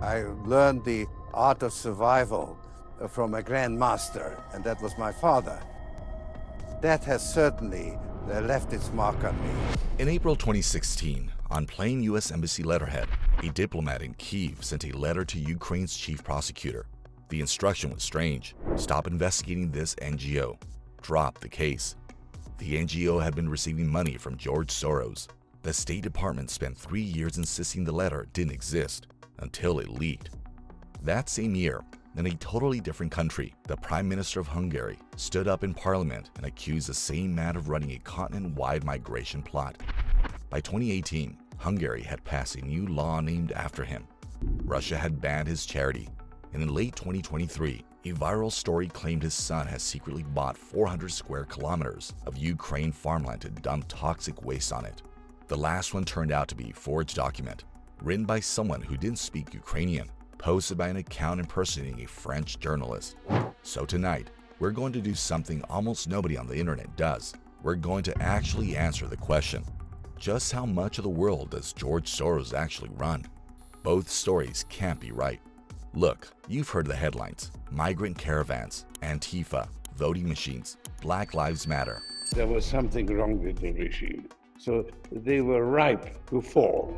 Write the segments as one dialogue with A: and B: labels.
A: I learned the art of survival from a grandmaster, and that was my father. That has certainly left its mark on me.
B: In April 2016, on plain U.S. Embassy letterhead, a diplomat in Kyiv sent a letter to Ukraine's chief prosecutor. The instruction was strange: stop investigating this NGO. Drop the case. The NGO had been receiving money from George Soros. The State Department spent 3 years insisting the letter didn't exist, until it leaked. That same year, in a totally different country, the Prime Minister of Hungary stood up in Parliament and accused the same man of running a continent-wide migration plot. By 2018, Hungary had passed a new law named after him. Russia had banned his charity, and in late 2023, a viral story claimed his son has secretly bought 400 square kilometers of Ukraine farmland to dump toxic waste on it. The last one turned out to be a forged document, written by someone who didn't speak Ukrainian, posted by an account impersonating a French journalist. So tonight, we're going to do something almost nobody on the internet does. We're going to actually answer the question: just how much of the world does George Soros actually run? Both stories can't be right. Look, you've heard the headlines: migrant caravans, Antifa, voting machines, Black Lives Matter.
A: There was something wrong with the regime, so they were ripe to fall.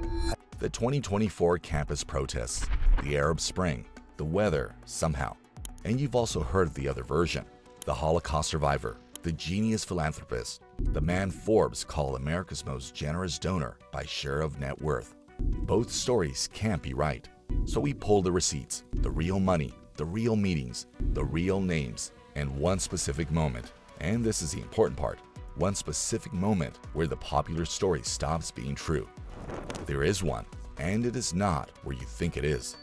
B: The 2024 campus protests, the Arab Spring, the weather, somehow. And you've also heard the other version: the Holocaust survivor, the genius philanthropist, the man Forbes called America's most generous donor by share of net worth. Both stories can't be right. So we pulled the receipts, the real money, the real meetings, the real names, and one specific moment. And this is the important part: one specific moment where the popular story stops being true. There is one, and it is not where you think it is.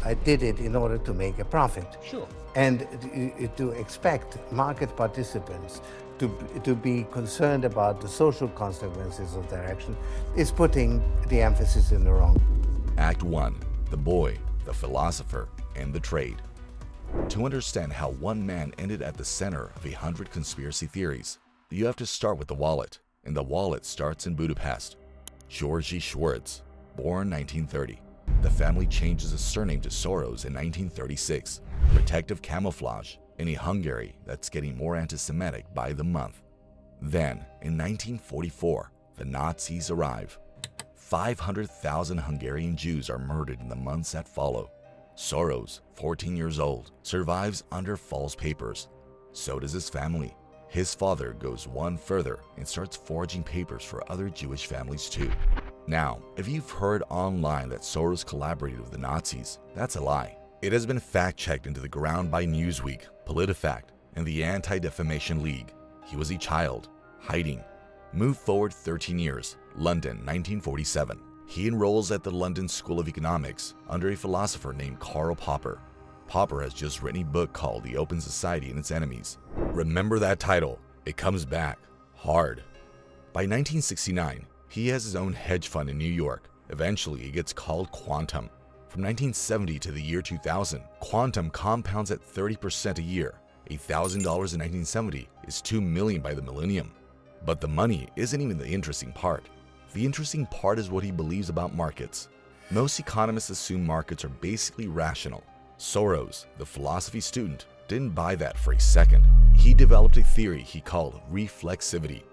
A: I did it in order to make a profit.
B: Sure.
A: And to expect market participants to be concerned about the social consequences of their action is putting the emphasis in the wrong.
B: Act 1. The boy, the philosopher, and the trade. To understand how one man ended at the center of 100 conspiracy theories, you have to start with the wallet, and the wallet starts in Budapest. George Soros, born 1930. The family changes his surname to Soros in 1936. Protective camouflage in a Hungary that's getting more anti-Semitic by the month. Then, in 1944, the Nazis arrive. 500,000 Hungarian Jews are murdered in the months that follow. Soros, 14 years old, survives under false papers. So does his family. His father goes one further and starts forging papers for other Jewish families too. Now, if you've heard online that Soros collaborated with the Nazis, that's a lie. It has been fact-checked into the ground by Newsweek, PolitiFact, and the Anti-Defamation League. He was a child, hiding. Move forward 13 years, London, 1947. He enrolls at the London School of Economics under a philosopher named Karl Popper. Popper has just written a book called The Open Society and Its Enemies. Remember that title. It comes back hard. By 1969, he has his own hedge fund in New York. Eventually, it gets called Quantum. From 1970 to the year 2000, Quantum compounds at 30% a year. $1,000 in 1970 is $2 million by the millennium. But the money isn't even the interesting part. The interesting part is what he believes about markets. Most economists assume markets are basically rational. Soros, the philosophy student, didn't buy that for a second. He developed a theory he called reflexivity.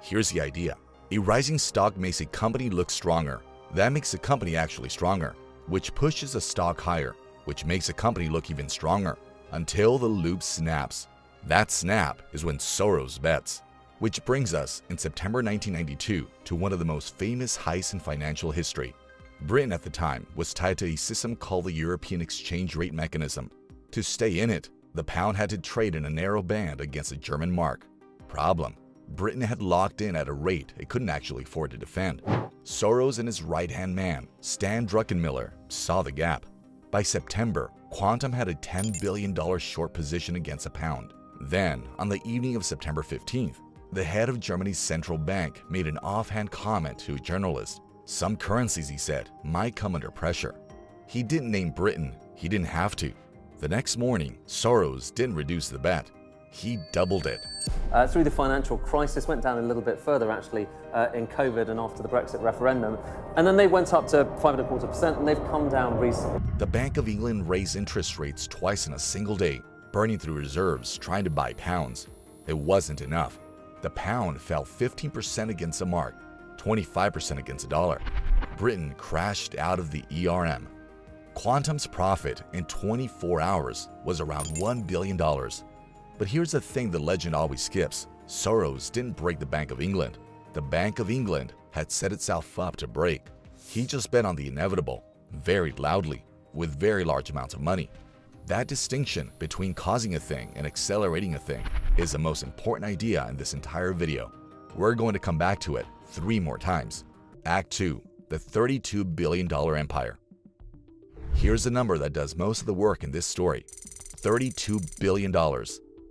B: Here's the idea. A rising stock makes a company look stronger. That makes the company actually stronger, which pushes the stock higher, which makes a company look even stronger, until the loop snaps. That snap is when Soros bets. Which brings us, in September 1992, to one of the most famous heists in financial history. Britain at the time was tied to a system called the European Exchange Rate Mechanism. To stay in it, the pound had to trade in a narrow band against the German mark. Problem: Britain had locked in at a rate it couldn't actually afford to defend. Soros and his right-hand man, Stan Druckenmiller, saw the gap. By September, Quantum had a $10 billion short position against a pound. Then, on the evening of September 15th, the head of Germany's central bank made an offhand comment to a journalist. Some currencies, he said, might come under pressure. He didn't name Britain. He didn't have to. The next morning, Soros didn't reduce the bet. He doubled it.
C: Through the financial crisis, went down a little bit further actually in COVID and after the Brexit referendum. And then they went up to 5.25% and they've come down recently.
B: The Bank of England raised interest rates twice in a single day, burning through reserves trying to buy pounds. It wasn't enough. The pound fell 15% against the mark, 25% against the dollar. Britain crashed out of the ERM. Quantum's profit in 24 hours was around $1 billion. But here's the thing the legend always skips. Soros didn't break the Bank of England. The Bank of England had set itself up to break. He just bet on the inevitable, very loudly, with very large amounts of money. That distinction between causing a thing and accelerating a thing is the most important idea in this entire video. We're going to come back to it 3 more times. Act 2, the $32 billion empire. Here's the number that does most of the work in this story. $32 billion.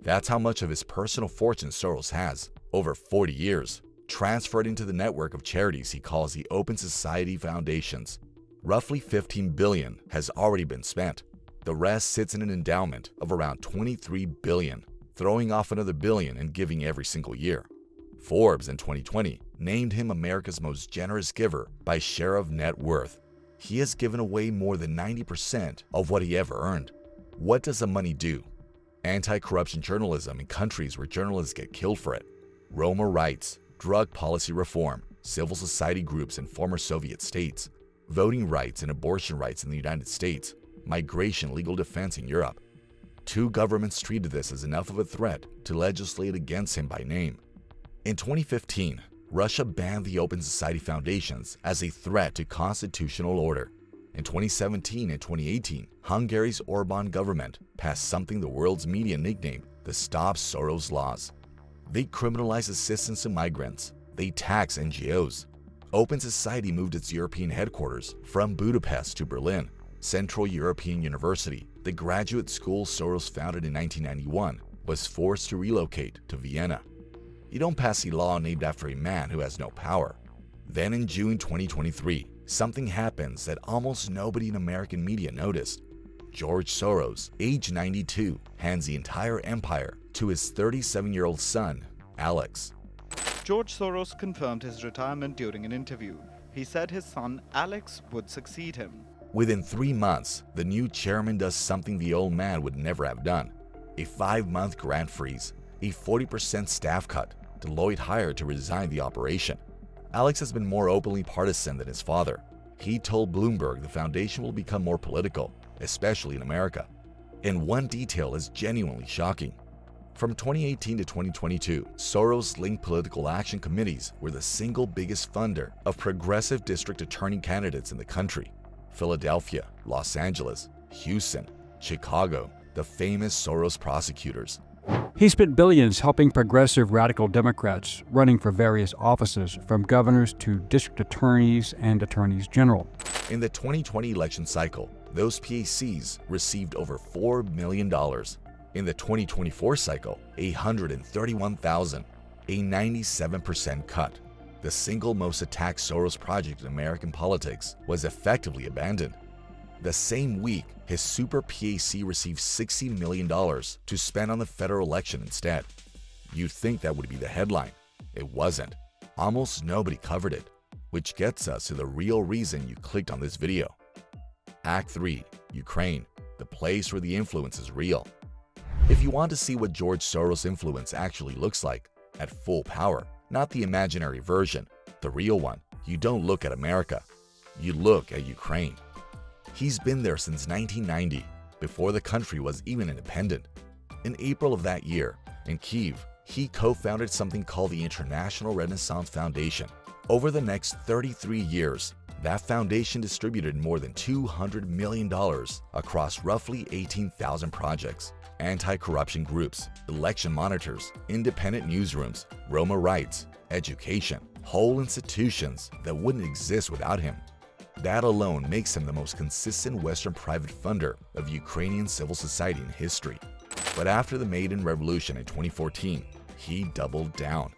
B: That's how much of his personal fortune Soros has, over 40 years, transferred into the network of charities he calls the Open Society Foundations. Roughly $15 billion has already been spent. The rest sits in an endowment of around $23 billion, throwing off another billion and giving every single year. Forbes in 2020 named him America's most generous giver by share of net worth. He has given away more than 90% of what he ever earned. What does the money do? Anti-corruption journalism in countries where journalists get killed for it. Roma rights, drug policy reform, civil society groups in former Soviet states, voting rights and abortion rights in the United States, migration legal defense in Europe. 2 governments treated this as enough of a threat to legislate against him by name. In 2015, Russia banned the Open Society Foundations as a threat to constitutional order. In 2017 and 2018, Hungary's Orbán government passed something the world's media nicknamed the Stop Soros laws. They criminalize assistance to migrants. They tax NGOs. Open Society moved its European headquarters from Budapest to Berlin. Central European University, the graduate school Soros founded in 1991, was forced to relocate to Vienna. You don't pass a law named after a man who has no power. Then in June 2023, something happens that almost nobody in American media noticed. George Soros, age 92, hands the entire empire to his 37-year-old son, Alex.
D: George Soros confirmed his retirement during an interview. He said his son, Alex, would succeed him.
B: Within 3 months, the new chairman does something the old man would never have done. A 5-month grant freeze, a 40% staff cut, Deloitte hired to resign the operation. Alex has been more openly partisan than his father. He told Bloomberg the foundation will become more political, especially in America. And one detail is genuinely shocking. From 2018 to 2022, Soros-linked political action committees were the single biggest funder of progressive district attorney candidates in the country. Philadelphia, Los Angeles, Houston, Chicago, the famous Soros prosecutors.
E: He spent billions helping progressive radical Democrats running for various offices, from governors to district attorneys and attorneys general.
B: In the 2020 election cycle, those PACs received over $4 million. In the 2024 cycle, $131,000, a 97% cut. The single most attacked Soros project in American politics was effectively abandoned. The same week, his super PAC received $60 million to spend on the federal election instead. You'd think that would be the headline. It wasn't. Almost nobody covered it, which gets us to the real reason you clicked on this video. Act 3, Ukraine, the place where the influence is real. If you want to see what George Soros' influence actually looks like, at full power, not the imaginary version, the real one, you don't look at America. You look at Ukraine. He's been there since 1990, before the country was even independent. In April of that year, in Kyiv, he co-founded something called the International Renaissance Foundation. Over the next 33 years, that foundation distributed more than $200 million across roughly 18,000 projects, anti-corruption groups, election monitors, independent newsrooms, Roma rights, education, whole institutions that wouldn't exist without him. That alone makes him the most consistent Western private funder of Ukrainian civil society in history. But after the Maidan Revolution in 2014, he doubled down.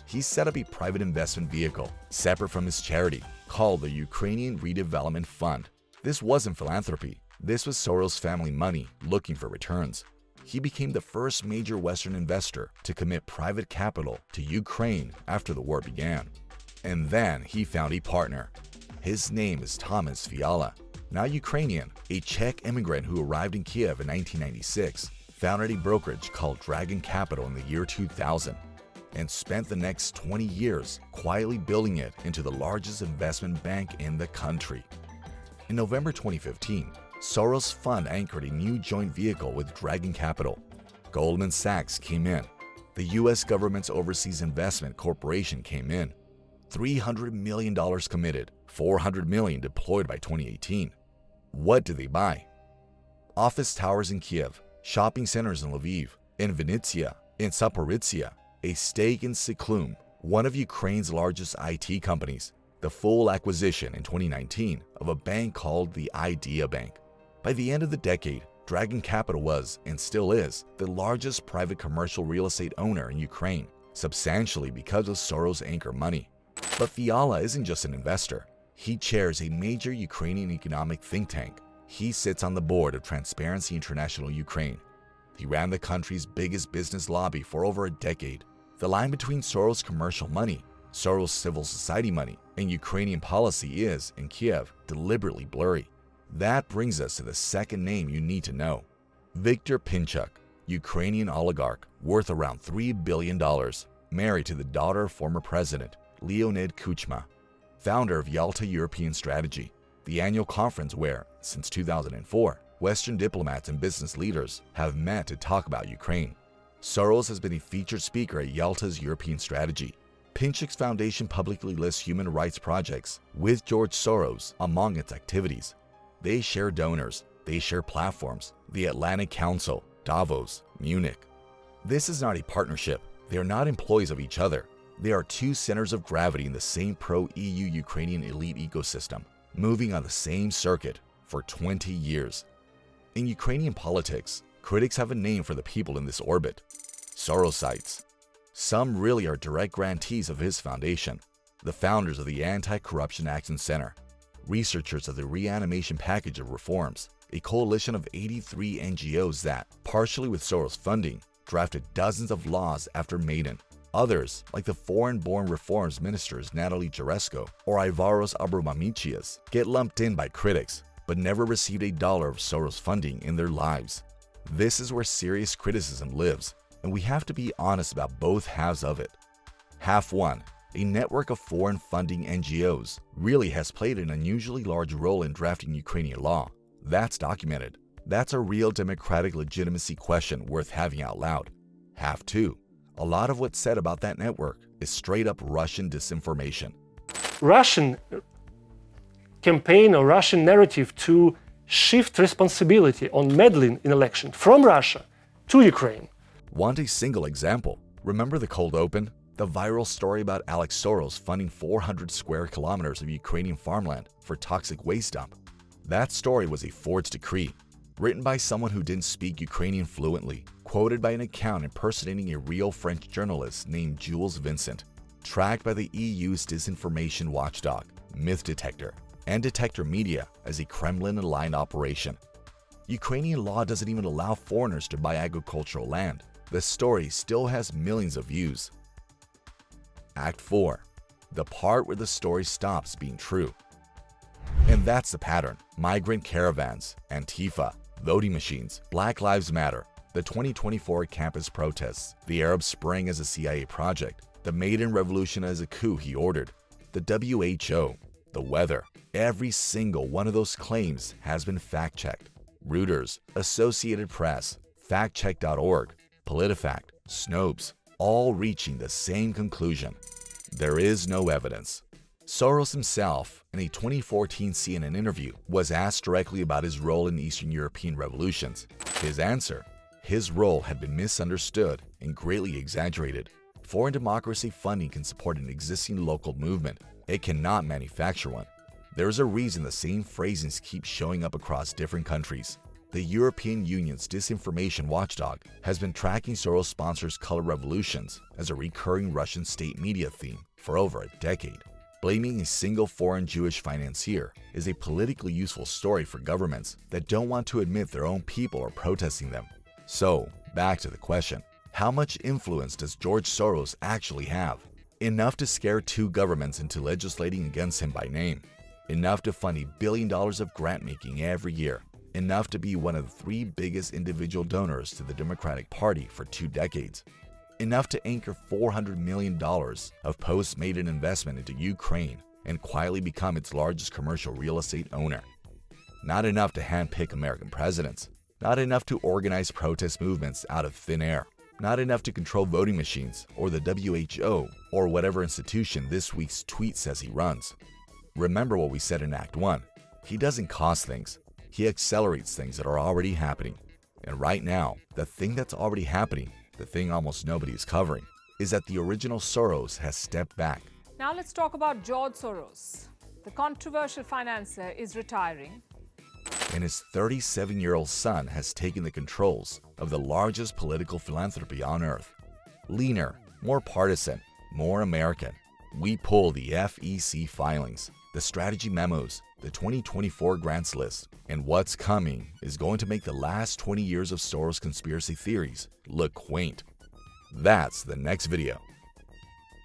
B: He set up a private investment vehicle, separate from his charity, called the Ukrainian Redevelopment Fund. This wasn't philanthropy. This was Soros family money looking for returns. He became the first major Western investor to commit private capital to Ukraine after the war began. And then he found a partner. His name is Thomas Fiala, not Ukrainian, a Czech immigrant who arrived in Kyiv in 1996, founded a brokerage called Dragon Capital in the year 2000, and spent the next 20 years quietly building it into the largest investment bank in the country. In November 2015, Soros' fund anchored a new joint vehicle with Dragon Capital. Goldman Sachs came in. The U.S. government's Overseas Investment Corporation came in. $300 million committed, $400 million deployed by 2018. What did they buy? Office towers in Kyiv, shopping centers in Lviv, in Vinnytsia, in Zaporizhzhia, a stake in Cyclum, one of Ukraine's largest IT companies, the full acquisition in 2019 of a bank called the Idea Bank. By the end of the decade, Dragon Capital was, and still is, the largest private commercial real estate owner in Ukraine, substantially because of Soros' anchor money. But Fiala isn't just an investor. He chairs a major Ukrainian economic think tank. He sits on the board of Transparency International Ukraine. He ran the country's biggest business lobby for over a decade. The line between Soros' commercial money, Soros' civil society money, and Ukrainian policy is, in Kyiv, deliberately blurry. That brings us to the second name you need to know. Viktor Pinchuk, Ukrainian oligarch, worth around $3 billion, married to the daughter of former president Leonid Kuchma, founder of Yalta European Strategy, the annual conference where, since 2004, Western diplomats and business leaders have met to talk about Ukraine. Soros has been a featured speaker at Yalta's European Strategy. Pinchuk's foundation publicly lists human rights projects with George Soros among its activities. They share donors, they share platforms, the Atlantic Council, Davos, Munich. This is not a partnership. They are not employees of each other. They are two centers of gravity in the same pro-EU Ukrainian elite ecosystem, moving on the same circuit for 20 years. In Ukrainian politics, critics have a name for the people in this orbit: Sorosites. Some really are direct grantees of his foundation, the founders of the Anti-Corruption Action Center, researchers of the Reanimation Package of Reforms, a coalition of 83 NGOs that, partially with Soros funding, drafted dozens of laws after Maidan. Others, like the foreign-born reforms ministers Natalie Jaresko or Ivaros Abramamichias, get lumped in by critics, but never received a dollar of Soros funding in their lives. This is where serious criticism lives, and we have to be honest about both halves of it. Half one, a network of foreign funding NGOs, really has played an unusually large role in drafting Ukrainian law. That's documented. That's a real democratic legitimacy question worth having out loud. Half two, a lot of what's said about that network is straight up Russian disinformation.
F: Russian campaign or Russian narrative to shift responsibility on meddling in election from Russia to Ukraine.
B: Want a single example? Remember the cold open? The viral story about Alex Soros funding 400 square kilometers of Ukrainian farmland for toxic waste dump. That story was a forged decree, written by someone who didn't speak Ukrainian fluently, quoted by an account impersonating a real French journalist named Jules Vincent, tracked by the EU's disinformation watchdog, Myth Detector, and Detector Media as a Kremlin-aligned operation. Ukrainian law doesn't even allow foreigners to buy agricultural land. The story still has millions of views. Act 4. The part where the story stops being true. And that's the pattern. Migrant caravans, Antifa, voting machines, Black Lives Matter, the 2024 campus protests, the Arab Spring as a CIA project, the Maidan Revolution as a coup he ordered, the WHO, the weather. Every single one of those claims has been fact-checked. Reuters, Associated Press, factcheck.org, PolitiFact, Snopes, all reaching the same conclusion. There is no evidence. Soros himself, in a 2014 CNN interview, was asked directly about his role in Eastern European revolutions. His answer: his role had been misunderstood and greatly exaggerated. Foreign democracy funding can support an existing local movement. It cannot manufacture one. There's a reason the same phrasings keep showing up across different countries. The European Union's disinformation watchdog has been tracking Soros sponsors' color revolutions as a recurring Russian state media theme for over a decade. Blaming a single foreign Jewish financier is a politically useful story for governments that don't want to admit their own people are protesting them. So, back to the question. How much influence does George Soros actually have? Enough to scare 2 governments into legislating against him by name. Enough to fund $1 billion of grant-making every year. Enough to be one of the 3 biggest individual donors to the Democratic Party for 2 decades. Enough to anchor $400 million of post-Maidan investment into Ukraine and quietly become its largest commercial real estate owner. Not enough to handpick American presidents. Not enough to organize protest movements out of thin air. Not enough to control voting machines or the WHO or whatever institution this week's tweet says he runs. Remember what we said in Act 1. He doesn't cause things. He accelerates things that are already happening. And right now, the thing that's already happening, the thing almost nobody is covering, is that the original Soros has stepped back.
G: Now let's talk about George Soros. The controversial financier is retiring.
B: And his 37-year-old son has taken the controls of the largest political philanthropy on earth. Leaner, more partisan, more American. We pull the FEC filings, the strategy memos, the 2024 grants list, and what's coming is going to make the last 20 years of Soros conspiracy theories look quaint. That's the next video.